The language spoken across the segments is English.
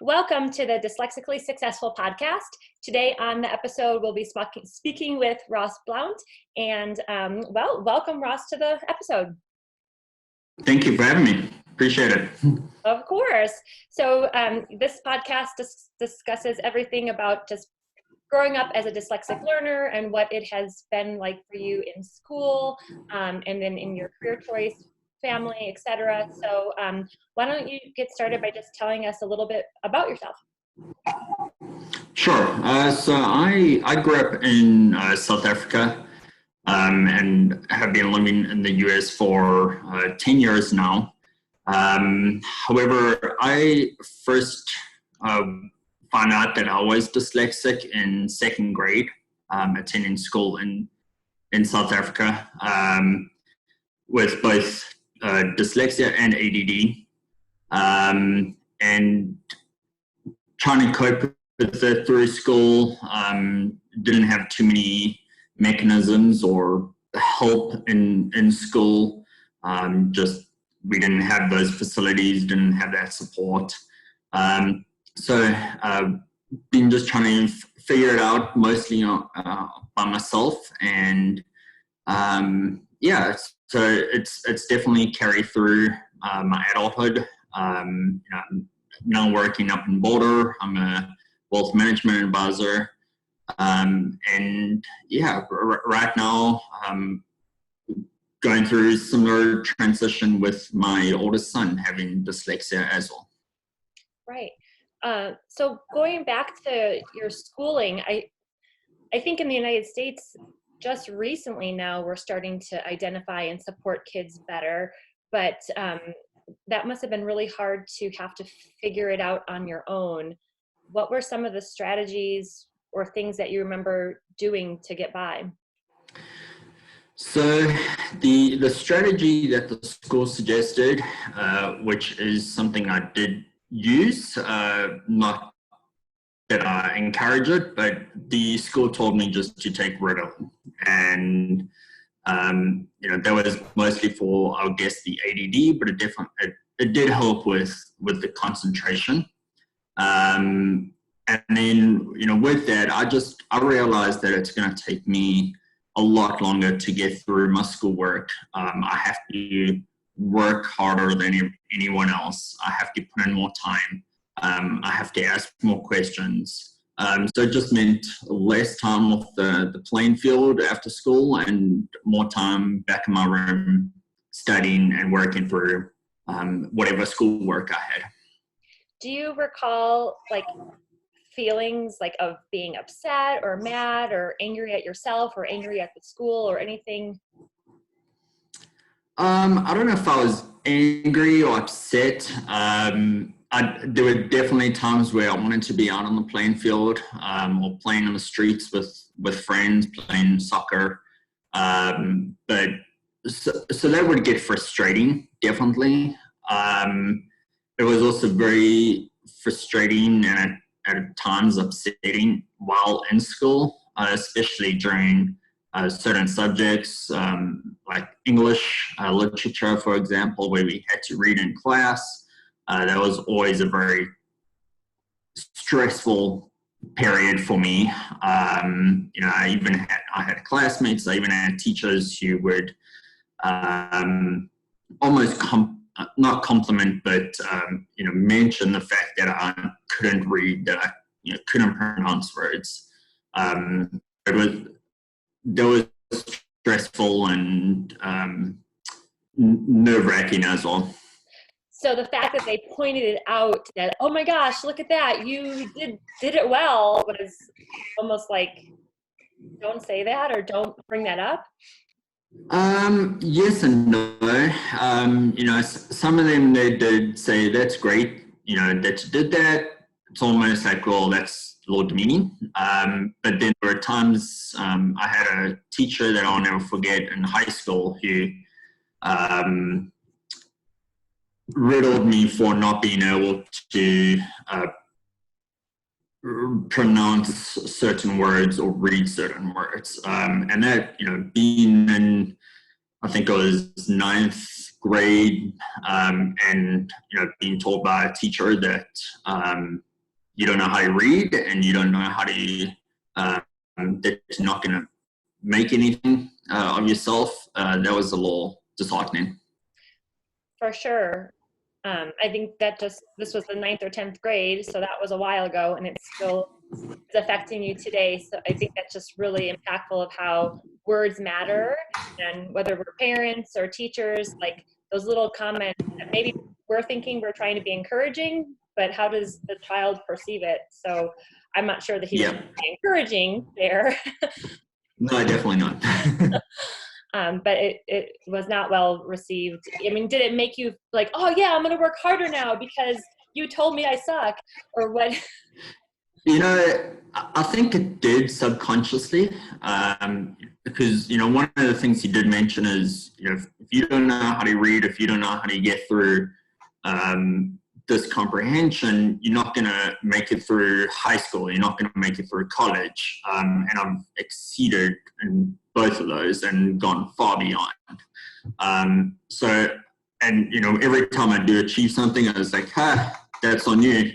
Welcome to the Dyslexically Successful podcast. Today on the episode, we'll be speaking with Ross Blount. And welcome Ross to the episode. Thank you for having me. Appreciate it. Of course. So this podcast discusses everything about just growing up as a dyslexic learner and what it has been like for you in school and then in your career choice, family, etc. So why don't you get started by just telling us a little bit about yourself? Sure. So I grew up in South Africa and have been living in the US for 10 years now. However, I first found out that I was dyslexic in second grade, attending school in South Africa with both dyslexia and ADD, and trying to cope with it through school. Didn't have too many mechanisms or help in school. Just we didn't have those facilities, didn't have that support. So been just trying to figure it out mostly by myself, and so it's definitely carried through my adulthood. I'm now working up in Boulder. I'm a wealth management advisor, and right now I'm going through a similar transition with my oldest son having dyslexia as well. Right. So going back to your schooling, I think in the United States, just recently now we're starting to identify and support kids better, but that must have been really hard to have to figure it out on your own. What were some of the strategies or things that you remember doing to get by? So the strategy that the school suggested, which is something I did use, not that I encourage it, but the school told me just to take Ritalin, and that was mostly for, I guess, the ADD, but it did help with the concentration. And then with that, I realized that it's going to take me a lot longer to get through my schoolwork. I have to work harder than anyone else. I have to put in more time. I have to ask more questions. So it just meant less time off the playing field after school and more time back in my room studying and working through whatever schoolwork I had. Do you recall feelings of being upset or mad or angry at yourself or angry at the school or anything? I don't know if I was angry or upset. There were definitely times where I wanted to be out on the playing field or playing on the streets with friends, playing soccer. But so that would get frustrating, definitely. It was also very frustrating and at times upsetting while in school, especially during certain subjects like English literature, for example, where we had to read in class. That was always a very stressful period for me. I had classmates, I even had teachers who would almost not compliment, but mention the fact that I couldn't read, that I couldn't pronounce words. That was stressful and nerve-wracking as well. So the fact that they pointed it out that, oh my gosh, look at that, you did it well, was almost like, don't say that or don't bring that up? Yes and no. Some of them, they did say, that's great, that you did that. It's almost like, well, that's a little demeaning. But then there were times I had a teacher that I'll never forget in high school who riddled me for not being able to pronounce certain words or read certain words. And that, being in, I think it was 9th grade, and being told by a teacher that you don't know how to read and you don't know how to that you're not going to make anything of yourself, that was a little disheartening. For sure. I think that this was the 9th or 10th grade, so that was a while ago, and it's still affecting you today. So I think that's just really impactful of how words matter, and whether we're parents or teachers, like those little comments that maybe we're thinking we're trying to be encouraging, but how does the child perceive it? So I'm not sure that he was encouraging there. No, definitely not. But it was not well received. I mean, did it make you like, oh yeah, I'm going to work harder now because you told me I suck, or what? I think it did subconsciously, because, one of the things he did mention is, if you don't know how to read, if you don't know how to get through this comprehension, you're not going to make it through high school, you're not going to make it through college. And I've exceeded in both of those and gone far beyond. Every time I do achieve something, I was like, that's on you,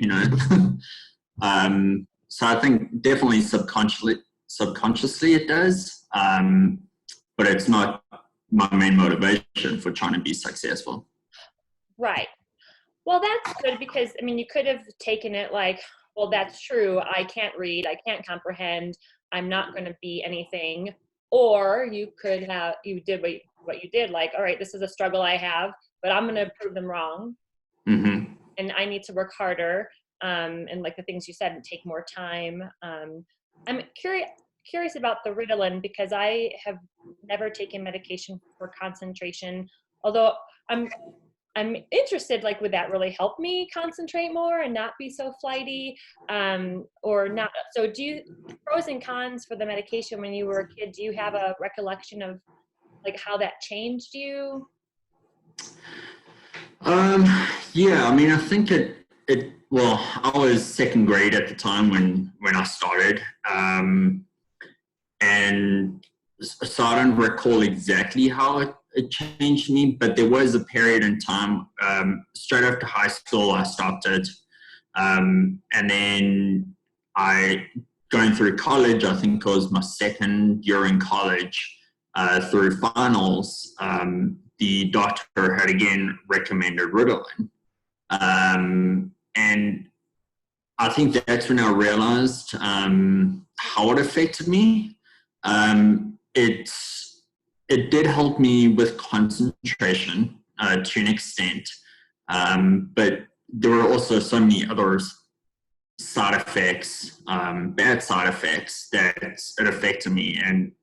So I think definitely subconsciously it does, but it's not my main motivation for trying to be successful. Right. Well, that's good, because I mean, you could have taken it like, well, that's true. I can't read. I can't comprehend. I'm not going to be anything. Or you could have, you did what you did. Like, all right, this is a struggle I have, but I'm going to prove them wrong. Mm-hmm. And I need to work harder. And like the things you said, and take more time. I'm curious about the Ritalin, because I have never taken medication for concentration, although I'm interested, like, would that really help me concentrate more and not be so flighty, or not? So pros and cons for the medication when you were a kid, do you have a recollection of like how that changed you? Yeah, I mean, I think well, I was second grade at the time when I started. And so I don't recall exactly how it changed me, but there was a period in time, straight after high school, I stopped it. And then going through college, I think it was my second year in college, through finals, the doctor had again recommended Ritalin. And I think that's when I realized how it affected me. It did help me with concentration to an extent, but there were also so many other side effects, bad side effects, that it affected me. And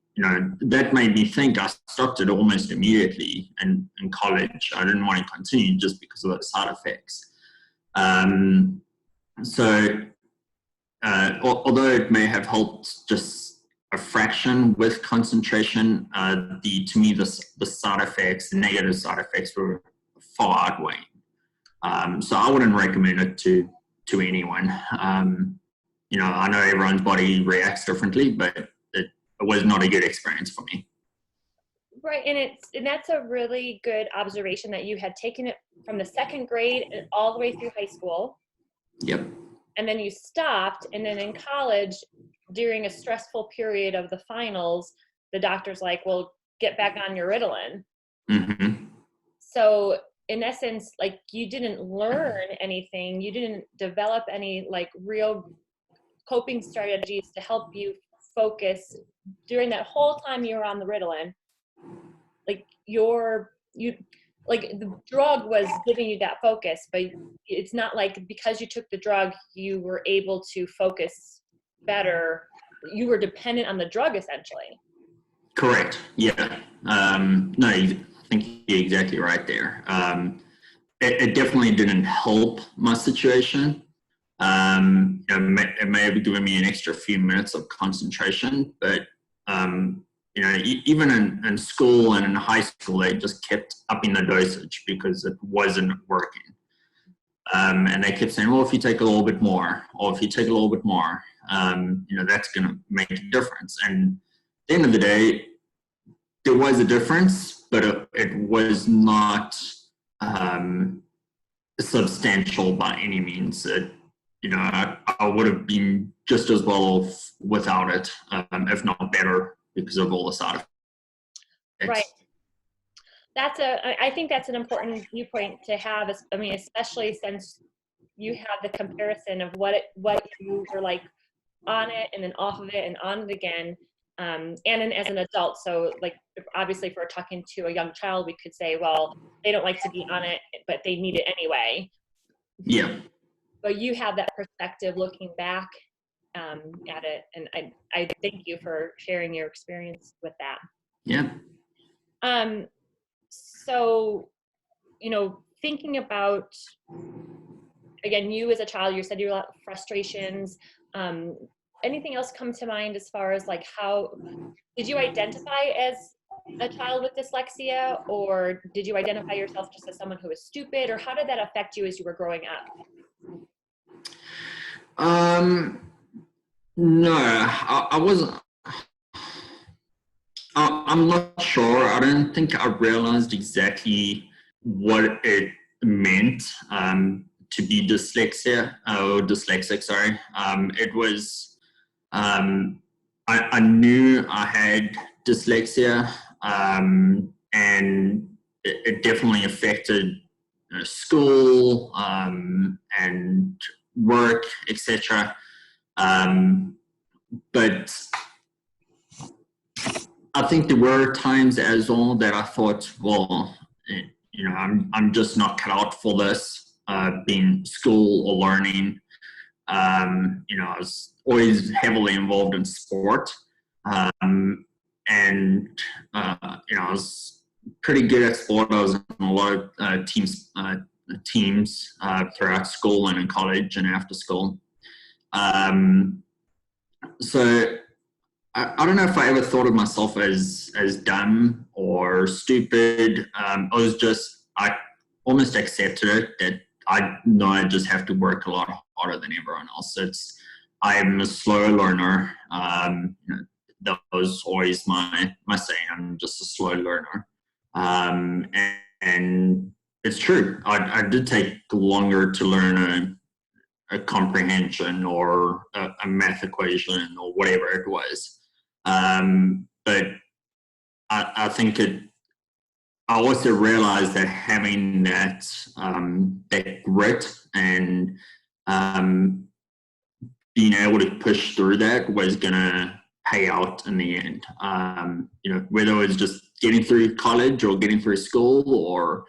that made me think. I stopped it almost immediately in college. I didn't want to continue just because of those side effects. Although it may have helped just a fraction with concentration, to me the side effects, the negative side effects, were far outweighing. So I wouldn't recommend it to anyone. I know everyone's body reacts differently, but it was not a good experience for me. Right, and that's a really good observation, that you had taken it from the second grade and all the way through high school. Yep. And then you stopped, and then in college, during a stressful period of the finals, the doctor's like, well, get back on your Ritalin. Mm-hmm. So in essence, like, you didn't learn anything. You didn't develop any like real coping strategies to help you focus during that whole time you were on the Ritalin. Like like the drug was giving you that focus, but it's not like because you took the drug, you were able to focus better. You were dependent on the drug, essentially. Correct. Yeah. No, I think you're exactly right there. It definitely didn't help my situation. It may have given me an extra few minutes of concentration, but even in school and in high school, they just kept upping the dosage because it wasn't working. And they kept saying, well, if you take a little bit more, or if you take a little bit more, that's going to make a difference. And at the end of the day, there was a difference, but it was not substantial by any means. I would have been just as well off without it, if not better, because of all the side Right. effects. I think that's an important viewpoint to have. I mean, especially since you have the comparison of what you were like on it and then off of it and on it again, and then as an adult. So like, obviously if we're talking to a young child, we could say, well, they don't like to be on it, but they need it anyway. Yeah. But you have that perspective looking back at it. And I thank you for sharing your experience with that. Yeah. So, thinking about, again, you as a child, you said you had frustrations. Anything else come to mind as far as like, how did you identify as a child with dyslexia, or did you identify yourself just as someone who was stupid, or how did that affect you as you were growing up? No, I wasn't. I'm not sure. I don't think I realized exactly what it meant to be dyslexia or dyslexic. Sorry. It was. I knew I had dyslexia, and it definitely affected school and work, etc. But I think there were times as well that I thought, well, I'm just not cut out for this, being school or learning. I was always heavily involved in sport. And I was pretty good at sport. I was in a lot of teams throughout school and in college and after school. So I don't know if I ever thought of myself as dumb or stupid. I almost accepted it, that I know I just have to work a lot harder than everyone else. I'm a slow learner. That was always my saying. I'm just a slow learner. And it's true. I did take longer to learn a comprehension or a math equation or whatever it was. But I think I also realized that having that grit and being able to push through that was going to pay out in the end. Whether it was just getting through college or getting through school or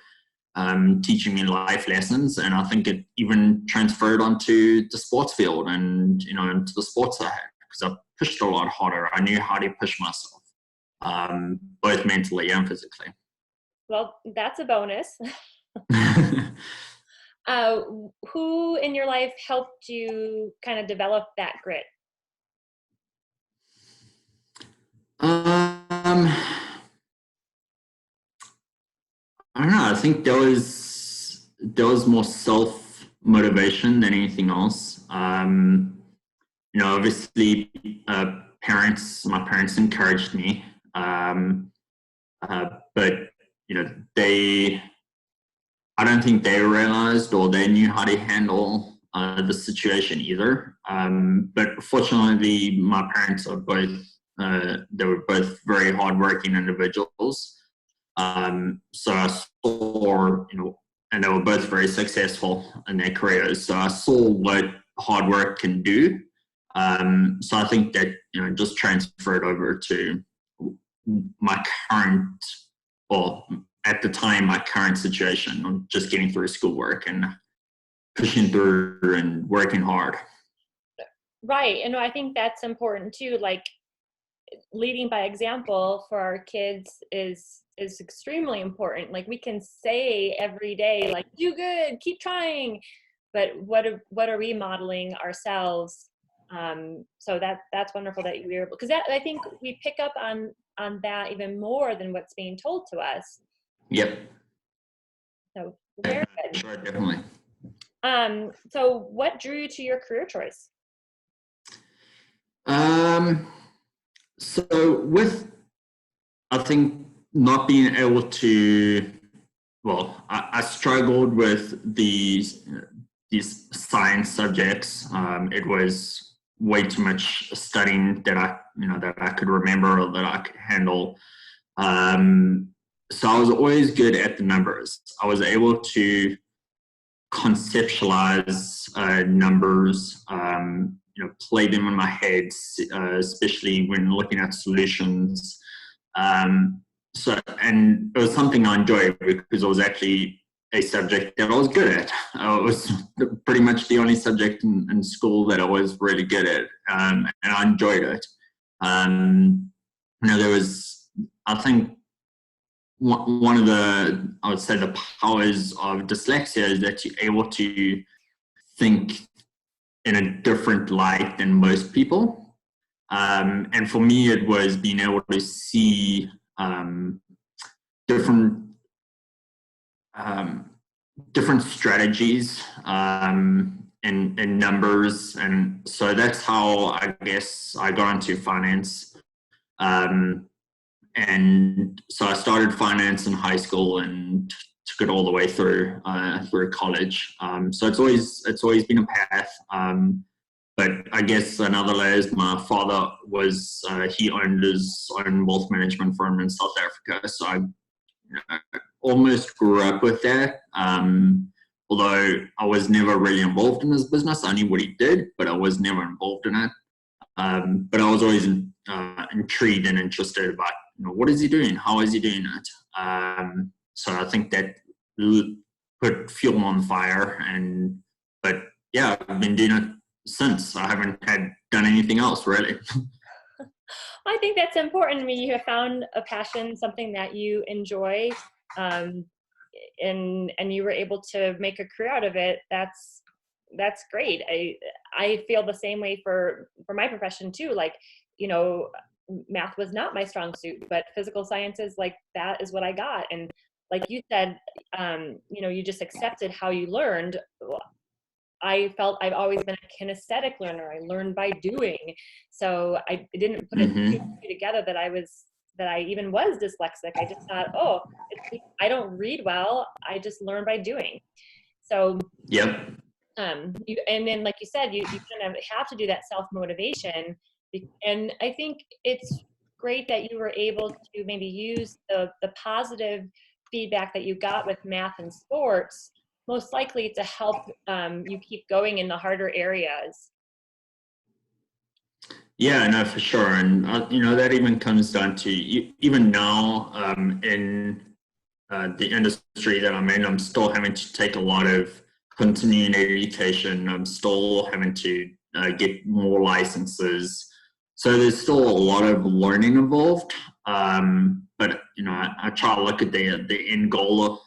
teaching me life lessons. And I think it even transferred onto the sports field and, into the sports I had, because I pushed a lot harder. I knew how to push myself, both mentally and physically. Well, that's a bonus. Who in your life helped you kind of develop that grit? I don't know. I think there was more self motivation than anything else. Obviously, my parents encouraged me, but I don't think they realized or they knew how to handle the situation either. But fortunately, my parents are both they were both very hardworking individuals. So I saw, and they were both very successful in their careers. So I saw what hard work can do. So I think that, just transferred over to my current, well, at the time, my current situation of just getting through schoolwork and pushing through and working hard. Right. And I think that's important too. Like, leading by example for our kids is extremely important. Like, we can say every day, like, do good, keep trying, but what are we modeling ourselves? So that's wonderful that you were able, because that, I think we pick up on that even more than what's being told to us. Yep. So very good. Sure, definitely. So what drew you to your career choice? So with, I think, not being able to, well, I struggled with these science subjects. It was way too much studying that I could remember or that I could handle. So I was always good at the numbers. I was able to conceptualize numbers, play them in my head, especially when looking at solutions. And it was something I enjoyed because it was actually a subject that I was good at. It was pretty much the only subject in school that I was really good at, and I enjoyed it. There was, I think, one of I would say, the powers of dyslexia is that you're able to think in a different light than most people. And for me, it was being able to see different strategies in numbers. And so that's how I guess I got into finance. And so I started finance in high school and took it all the way through college. So it's always been a path. But I guess another layer is my father was he owned his own wealth management firm in South Africa. So I almost grew up with that. Although I was never really involved in his business. I knew what he did, but I was never involved in it. But I was always intrigued and interested about, what is he doing? How is he doing it? So I think that put fuel on the fire. But yeah, I've been doing it since. I haven't done anything else really. I think that's important. I mean, you have found a passion, something that you enjoy, and you were able to make a career out of it. That's great. I feel the same way for my profession too. Like, math was not my strong suit, but physical sciences, like, that is what I got. And like you said, you just accepted how you learned. I felt I've always been a kinesthetic learner. I learned by doing. So I didn't put it together that I even was dyslexic. I just thought, I don't read well. I just learn by doing. So yep. And then, like you said, you kind of have to do that self-motivation. And I think it's great that you were able to maybe use the positive feedback that you got with math and sports, most likely to help you keep going in the harder areas. Yeah, no, for sure. And, that even comes down to, even now in the industry that I'm in, I'm still having to take a lot of continuing education. I'm still having to get more licenses. So there's still a lot of learning involved. But, I try to look at the end goal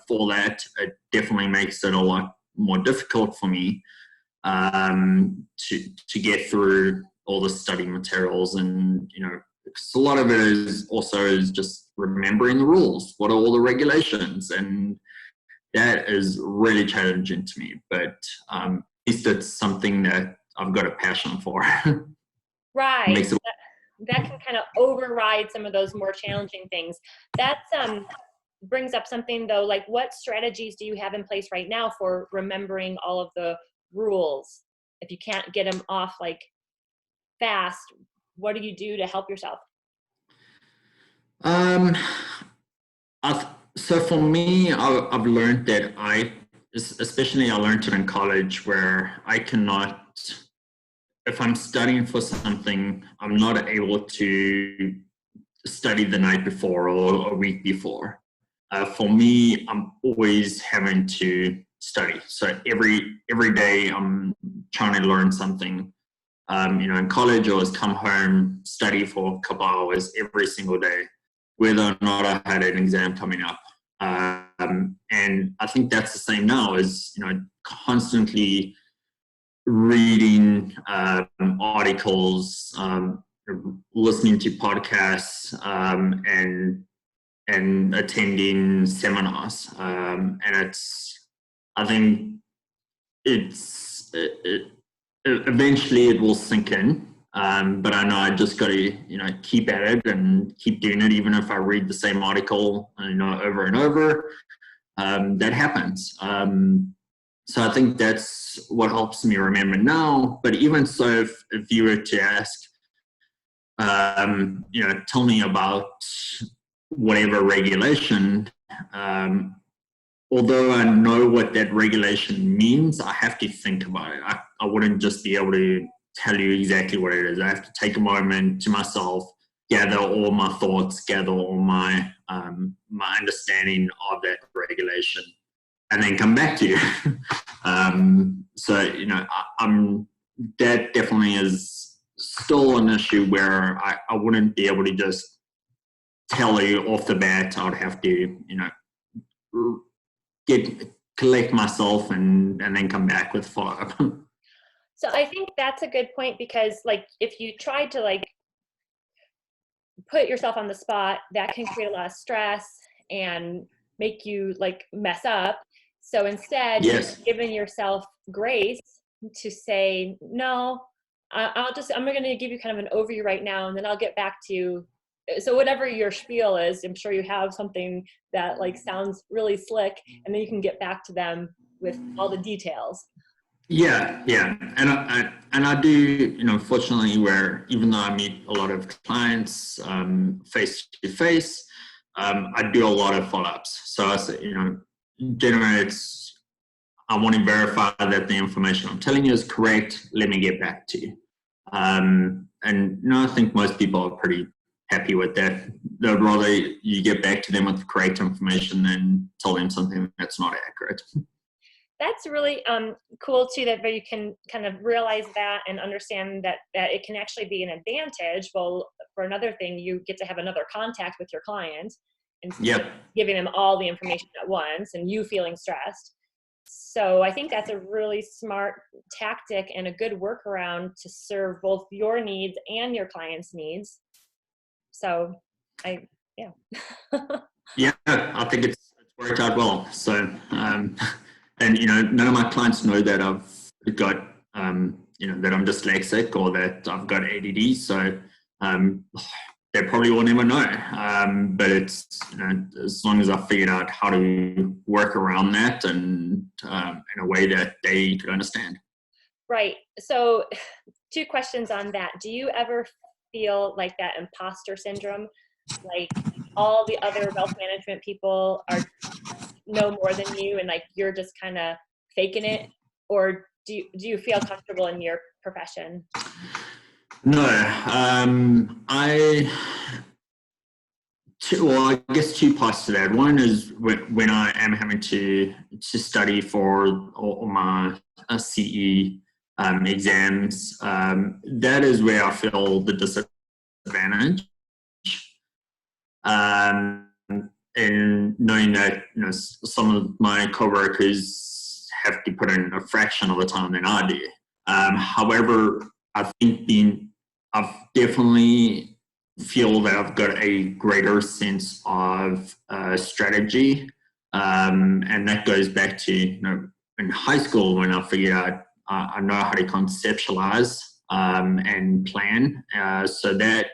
for that. It definitely makes it a lot more difficult for me to get through all the study materials. And, because a lot of it is just remembering the rules. What are all the regulations? And that is really challenging to me, but at least it's something that I've got a passion for. Right. That can kind of override some of those more challenging things. That brings up something though, like, what strategies do you have in place right now for remembering all of the rules? If you can't get them off like fast, what do you do to help yourself? So for me, I've learned that especially I learned it in college, where I cannot, if I'm studying for something, I'm not able to study the night before or a week before. For me, I'm always having to study. So every day I'm trying to learn something. In college, I was come home, study for a couple hours every single day, whether or not I had an exam coming up. And I think that's the same now, is, constantly reading articles, listening to podcasts, and attending seminars. And I think eventually it will sink in. But I know I just got to, keep at it and keep doing it, even if I read the same article, over and over. that happens. So I think that's what helps me remember now. But even so, if you were to ask, tell me about whatever regulation, although I know what that regulation means, I have to think about it. I wouldn't just be able to tell you exactly what it is. I have to take a moment to myself, gather all my thoughts, gather all my my understanding of that regulation, and then come back to you. I'm that definitely is still an issue where I wouldn't be able to just tell you off the bat. I would have to, collect myself and then come back with follow-up. So I think that's a good point, because like if you try to like put yourself on the spot, that can create a lot of stress and make you like mess up. So instead, Yes. giving yourself grace to say, no, I'm going to give you kind of an overview right now, and then I'll get back to you. So whatever your spiel is, I'm sure you have something that like sounds really slick, and then you can get back to them with all the details. Yeah, and I do, fortunately, where even though I meet a lot of clients face to face, I do a lot of follow-ups. So I say, generally, I want to verify that the information I'm telling you is correct. Let me get back to you. And I think most people are pretty happy with that. They'd rather you get back to them with the correct information than tell them something that's not accurate. That's really cool too, that you can kind of realize that and understand that it can actually be an advantage. Well, for another thing, you get to have another contact with your client instead of giving them all the information at once and you feeling stressed. So I think that's a really smart tactic and a good workaround to serve both your needs and your client's needs. So yeah, I think it's worked out well. So, and none of my clients know that I've got, that I'm dyslexic or that I've got ADD. So, they probably will never know. But it's, as long as I figured out how to work around that and in a way that they could understand. Right. So 2 questions on that. Do you ever feel like that imposter syndrome? Like all the other wealth management people know more than you and like you're just kind of faking it? Or do you feel comfortable in your profession? No. I guess 2 parts to that. One is when I am having to study for all my CE exams. That is where I feel the disadvantage. And knowing that some of my coworkers have to put in a fraction of the time than I do. However, I think I've definitely feel that I've got a greater sense of strategy, and that goes back to in high school when I figured out I know how to conceptualize and plan. So that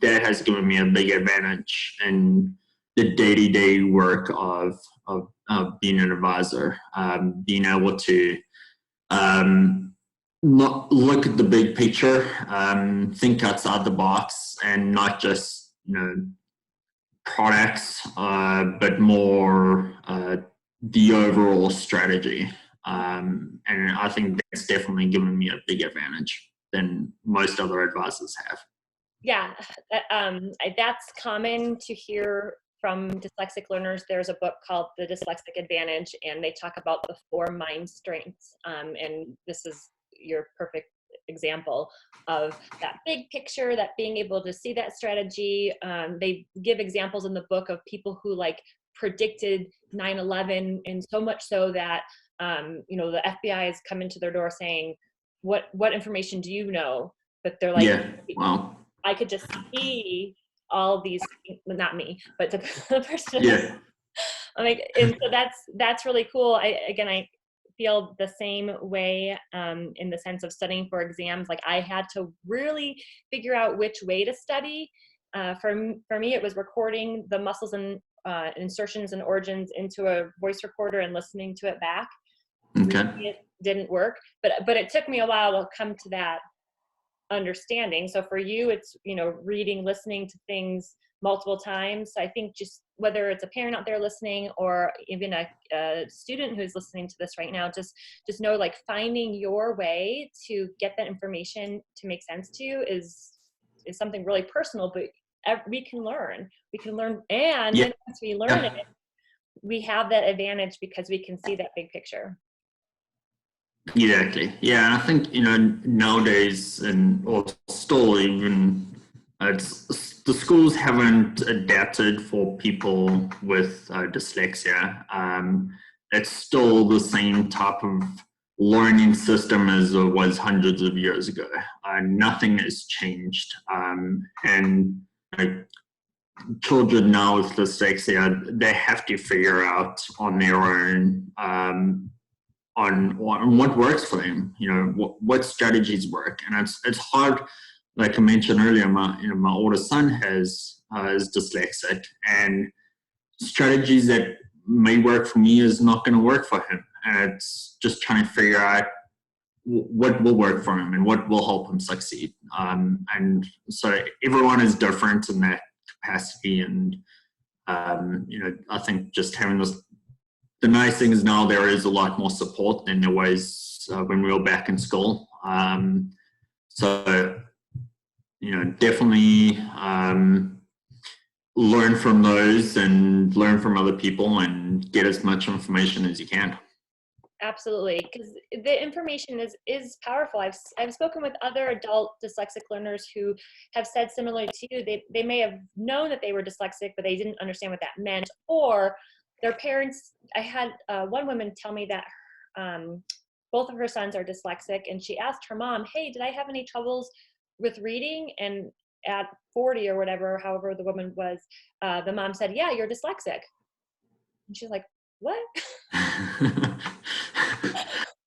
has given me a big advantage in the day-to-day work of being an advisor, being able to not look at the big picture, think outside the box, and not just products, but more the overall strategy. And I think that's definitely given me a big advantage than most other advisors have. Yeah, that's common to hear from dyslexic learners. There's a book called The Dyslexic Advantage, and they talk about the 4 mind strengths. And this is your perfect example of that big picture, that being able to see that strategy. They give examples in the book of people who like predicted 9/11, and so much so that the FBI has come into their door saying, what information do you know? But they're like, wow. I could just see all these, not me, but the person. Yeah. I'm like, and so that's really cool. I feel the same way in the sense of studying for exams. Like I had to really figure out which way to study. For me, it was recording the muscles and insertions and origins into a voice recorder and listening to it back. Okay. It didn't work, but it took me a while to come to that understanding. So for you, it's, you know, reading, listening to things multiple times. So I think just whether it's a parent out there listening or even a student who's listening to this right now, just know, like, finding your way to get that information to make sense to you is something really personal, but we can learn, and Yeah. then once we learn it, we have that advantage because we can see that big picture. Exactly. Yeah, I think, you know, nowadays, and or still even, the schools haven't adapted for people with dyslexia. It's still the same type of learning system as it was hundreds of years ago. Nothing has changed. And children now with dyslexia, they have to figure out on their own on what works for them, you know, what strategies work. And it's hard, like I mentioned earlier, my older son is dyslexic, and strategies that may work for me is not going to work for him. And it's just trying to figure out what will work for him and what will help him succeed. And so everyone is different in that capacity. And, you know, I think just having the nice thing is now there is a lot more support than there was when we were back in school. So, you know, definitely learn from those and learn from other people and get as much information as you can. Absolutely, because the information is powerful. I've spoken with other adult dyslexic learners who have said similarly to you. They may have known that they were dyslexic, but they didn't understand what that meant, or their parents. I had one woman tell me that both of her sons are dyslexic, and she asked her mom, "Hey, did I have any troubles with reading?" And at 40 or whatever, however the woman was, the mom said, "Yeah, you're dyslexic." And she's like, "What?"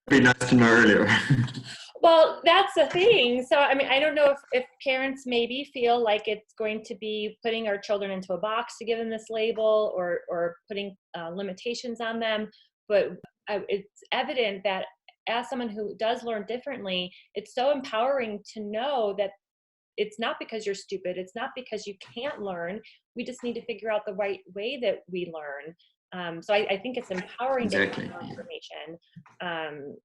Be nice to know earlier. Well, that's the thing. So, I mean, I don't know if parents maybe feel like it's going to be putting our children into a box to give them this label, or putting limitations on them. But it's evident that as someone who does learn differently, it's so empowering to know that it's not because you're stupid. It's not because you can't learn. We just need to figure out the right way that we learn. So I think it's empowering to Exactly. have more information.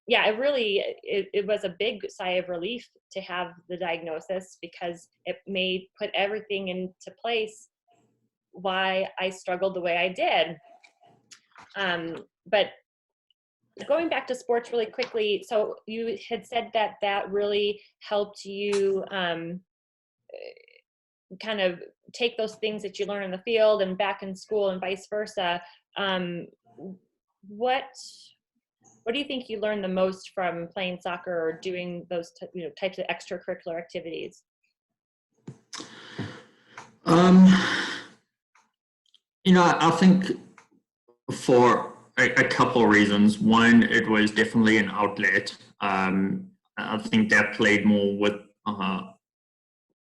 Yeah, it was a big sigh of relief to have the diagnosis, because it made put everything into place why I struggled the way I did. But going back to sports really quickly, so you had said that really helped you kind of take those things that you learn in the field and back in school and vice versa. What do you think you learned the most from playing soccer or doing those types of extracurricular activities? You know, I think for a couple of reasons. One, it was definitely an outlet. I think that played more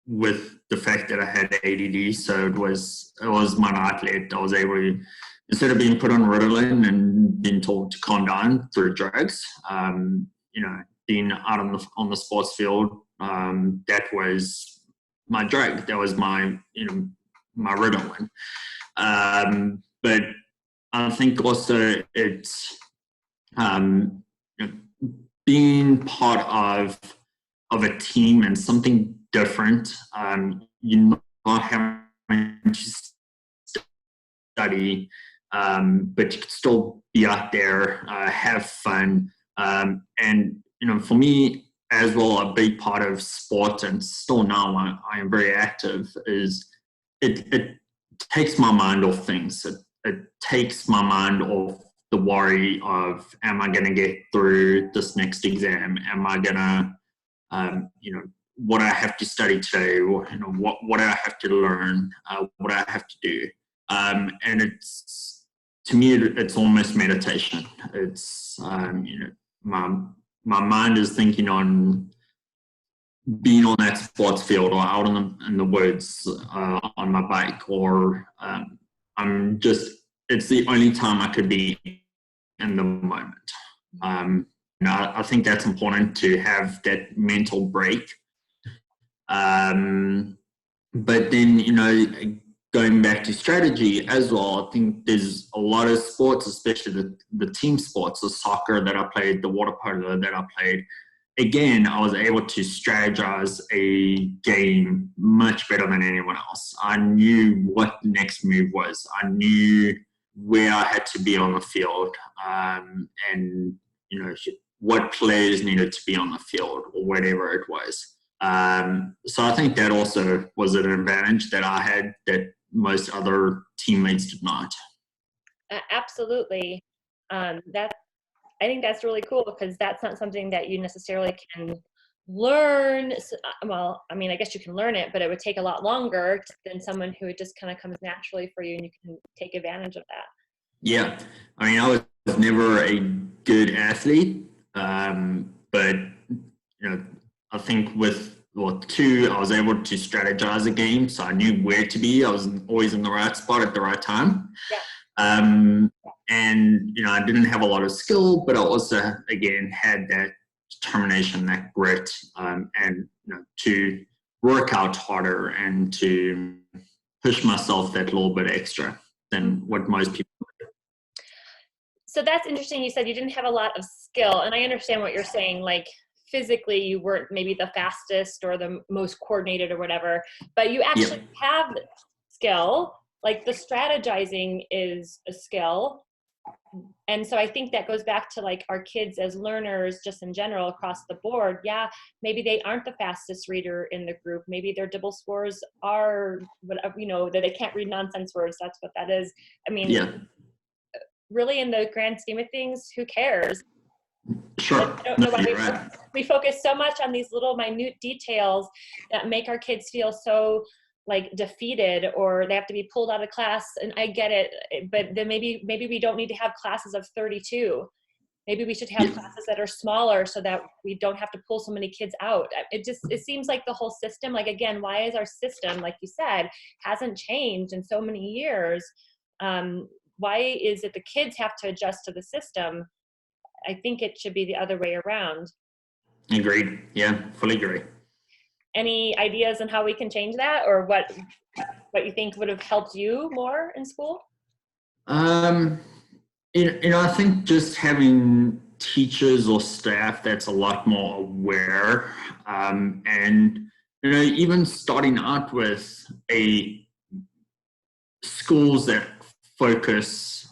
with the fact that I had ADD, so it was my outlet. I was able to, instead of being put on Ritalin and being told to calm down through drugs, you know, being out on the sports field, that was my drug. That was my my Ritalin. But I think also it's being part of a team and something different. You're not having to study, but you can still be out there, have fun. And, for me as well, a big part of sport, and still now I am very active, is it takes my mind off things. It takes my mind off the worry of, am I going to get through this next exam? Am I going to, what I have to study today, or, what I have to learn, what I have to do. And it's, to me, it's almost meditation. It's, my mind is thinking on being on that sports field or out in the woods on my bike, or it's the only time I could be in the moment. I think that's important to have that mental break. But then, going back to strategy as well, I think there's a lot of sports, especially the team sports, the soccer that I played, the water polo that I played. Again, I was able to strategize a game much better than anyone else. I knew what the next move was. I knew where I had to be on the field, and what players needed to be on the field or whatever it was. So I think that also was an advantage that I had that most other teammates did not. Absolutely. I think that's really cool because that's not something that you necessarily can learn. Well, I mean, I guess you can learn it, but it would take a lot longer than someone who it just kind of comes naturally for you and you can take advantage of that. Yeah. I mean, I was never a good athlete, but, I think with two, I was able to strategize a game, so I knew where to be. I was always in the right spot at the right time. Yeah. And I didn't have a lot of skill, but I also again had that determination, that grit, and to work out harder and to push myself that little bit extra than what most people do. So that's interesting. You said you didn't have a lot of skill, and I understand what you're saying. Like physically, you weren't maybe the fastest or the most coordinated or whatever, but you actually have skill. Like the strategizing is a skill. And so I think that goes back to like our kids as learners just in general across the board. Yeah, maybe they aren't the fastest reader in the group. Maybe their DIBEL scores are whatever, that they can't read nonsense words. That's what that is. I mean, really in the grand scheme of things, who cares? Sure. I don't know why we focus so much on these little minute details that make our kids feel so like defeated, or they have to be pulled out of class. And I get it, but then maybe we don't need to have classes of 32. Maybe we should have classes that are smaller so that we don't have to pull so many kids out. It seems like the whole system, like again, why is our system, like you said, hasn't changed in so many years? Why is it the kids have to adjust to the system? I think it should be the other way around. Agreed. Yeah, fully agree. Any ideas on how we can change that, or what you think would have helped you more in school? I think just having teachers or staff that's a lot more aware, and even starting out with schools that focus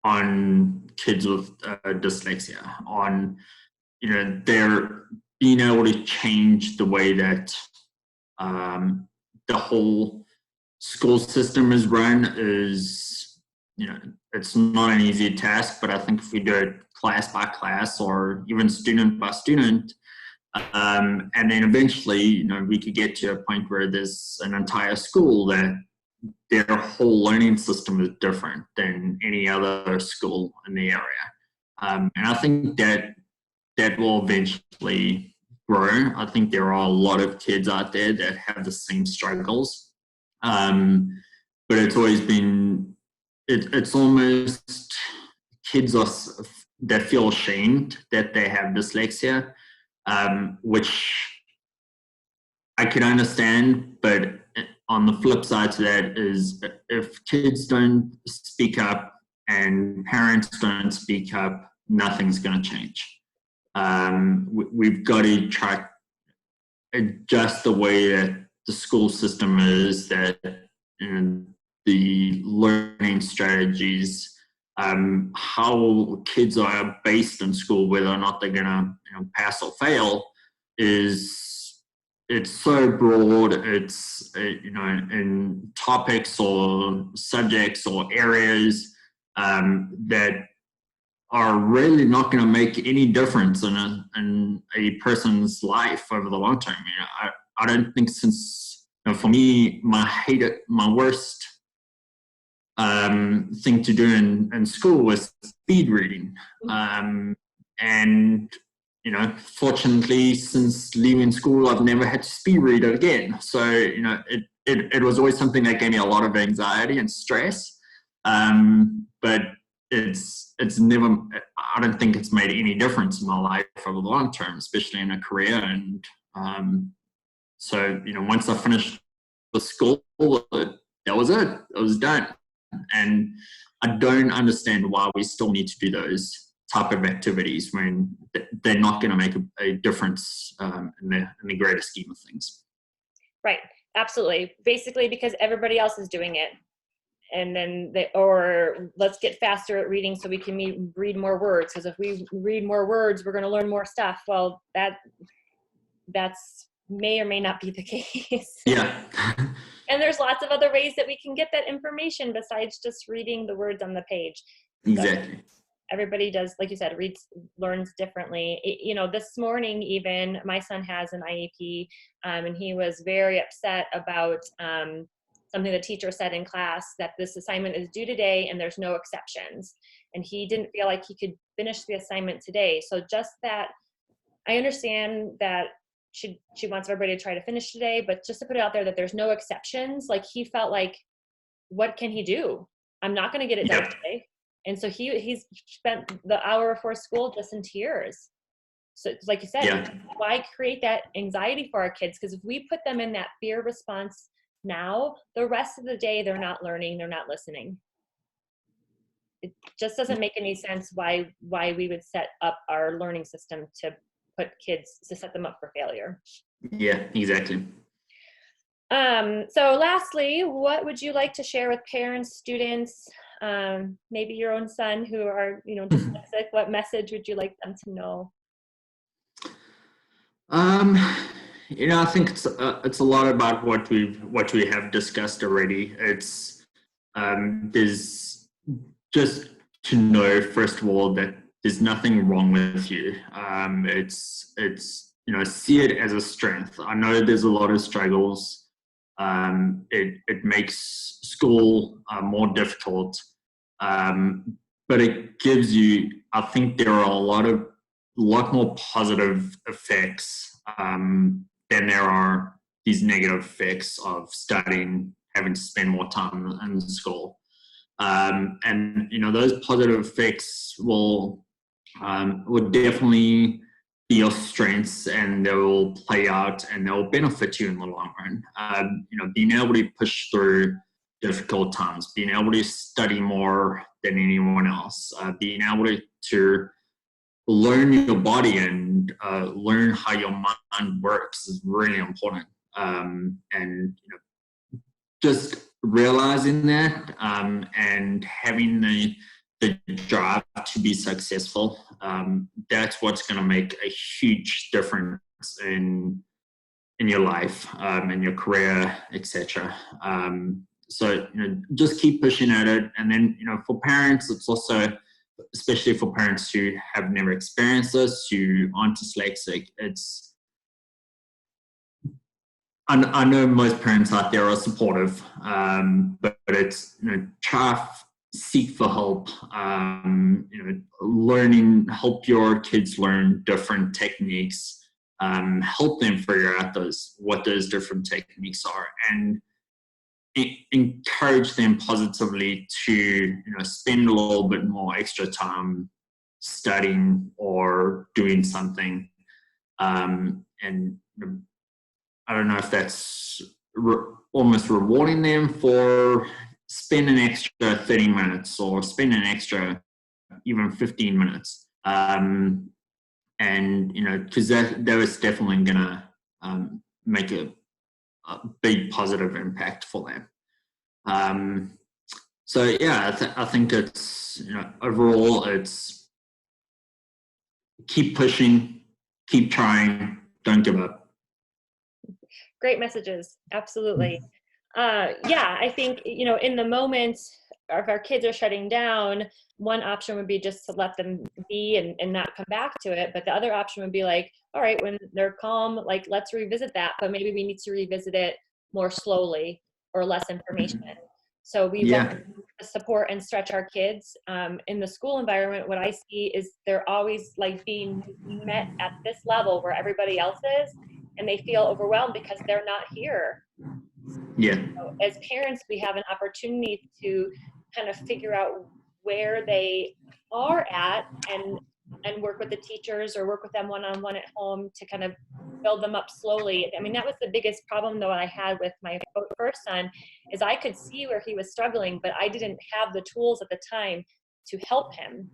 on kids with dyslexia, on they're being able to change the way that the whole school system is run is, it's not an easy task, but I think if we do it class by class or even student by student, and then eventually, we could get to a point where there's an entire school that their whole learning system is different than any other school in the area. And I think that will eventually grow. I think there are a lot of kids out there that have the same struggles. But it's always been, it's almost kids that feel ashamed that they have dyslexia, which I can understand, but on the flip side to that is if kids don't speak up and parents don't speak up, nothing's going to change. We've got to try adjust the way that the school system is, that the learning strategies, how kids are based in school, whether or not they're going to pass or fail, it's so broad. It's in topics or subjects or areas that are really not going to make any difference in a person's life over the long term. I don't think for me, my worst thing to do in school was speed reading. And fortunately, since leaving school, I've never had to speed read again. So, it was always something that gave me a lot of anxiety and stress. But it's never, I don't think it's made any difference in my life over the long term, especially in a career. And so, once I finished the school, that was it. It was done. And I don't understand why we still need to do those type of activities when they're not going to make a difference in the greater scheme of things. Right. Absolutely. Basically, because everybody else is doing it. And then or let's get faster at reading so we can read more words. Because if we read more words, we're going to learn more stuff. Well, that's may or may not be the case. Yeah. And there's lots of other ways that we can get that information besides just reading the words on the page. Exactly. So everybody does, like you said, learns differently. This morning even, my son has an IEP, and he was very upset about something the teacher said in class, that this assignment is due today and there's no exceptions. And he didn't feel like he could finish the assignment today. So just that, I understand that she wants everybody to try to finish today, but just to put it out there that there's no exceptions, like he felt like, what can he do? I'm not going to get it done today. And so he's spent the hour before school just in tears. So like you said, why create that anxiety for our kids? Because if we put them in that fear response now, the rest of the day, they're not learning, they're not listening. It just doesn't make any sense why we would set up our learning system to set them up for failure. Yeah, exactly. So lastly, what would you like to share with parents, students, maybe your own son who are, dyslexic? What message would you like them to know? I think it's a lot about what we have discussed already. It's there's just to know, first of all, that there's nothing wrong with you. It's see it as a strength. I know there's a lot of struggles. It makes school more difficult, but it gives you, I think there are a lot more positive effects than there are these negative effects of studying, having to spend more time in school. And those positive effects will definitely be your strengths, and they will play out and they will benefit you in the long run. Being able to push through difficult times, being able to study more than anyone else, being able to learn your body and learn how your mind works is really important. And just realizing that and having the drive to be successful, that's what's going to make a huge difference in your life, in your career, etc. So just keep pushing at it. And then for parents, it's also, especially for parents who have never experienced this, who aren't dyslexic, I know most parents out there are supportive, but it's seek for help. Help your kids learn different techniques. Help them figure out what those different techniques are, and encourage them positively to spend a little bit more extra time studying or doing something. And I don't know if that's almost rewarding them for spending an extra 30 minutes or spending an extra even 15 minutes. And because that was definitely going to make a big positive impact for them. So yeah, I think it's, overall it's keep pushing, keep trying, don't give up. Great messages. Absolutely. I think, in the moment, if our kids are shutting down, one option would be just to let them be and not come back to it. But the other option would be like, all right, when they're calm, like, let's revisit that. But maybe we need to revisit it more slowly or less information. So we want to support and stretch our kids. In the school environment, what I see is they're always like being met at this level where everybody else is, and they feel overwhelmed because they're not here. Yeah. So as parents, we have an opportunity to kind of figure out where they are at and work with the teachers or work with them one-on-one at home to kind of build them up slowly. I mean, that was the biggest problem though I had with my first son, is I could see where he was struggling, but I didn't have the tools at the time to help him.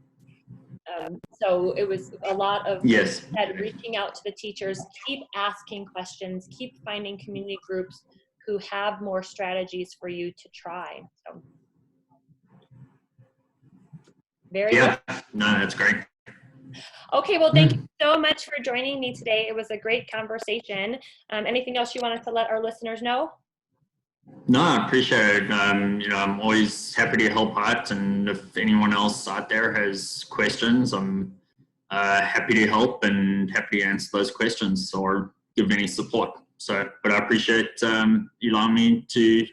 So it was a lot of, like Yes. I said, reaching out to the teachers, keep asking questions, keep finding community groups who have more strategies for you to try. So very good. Yeah. No, that's great. Okay, well, thank you so much for joining me today. It was a great conversation. Anything else you wanted to let our listeners know? No, I appreciate it. I'm always happy to help out, and if anyone else out there has questions, I'm happy to help and happy to answer those questions or give any support. So, but I appreciate you allowing me to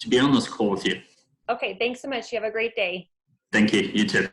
be on this call with you. Okay, thanks so much. You have a great day. Thank you. You too.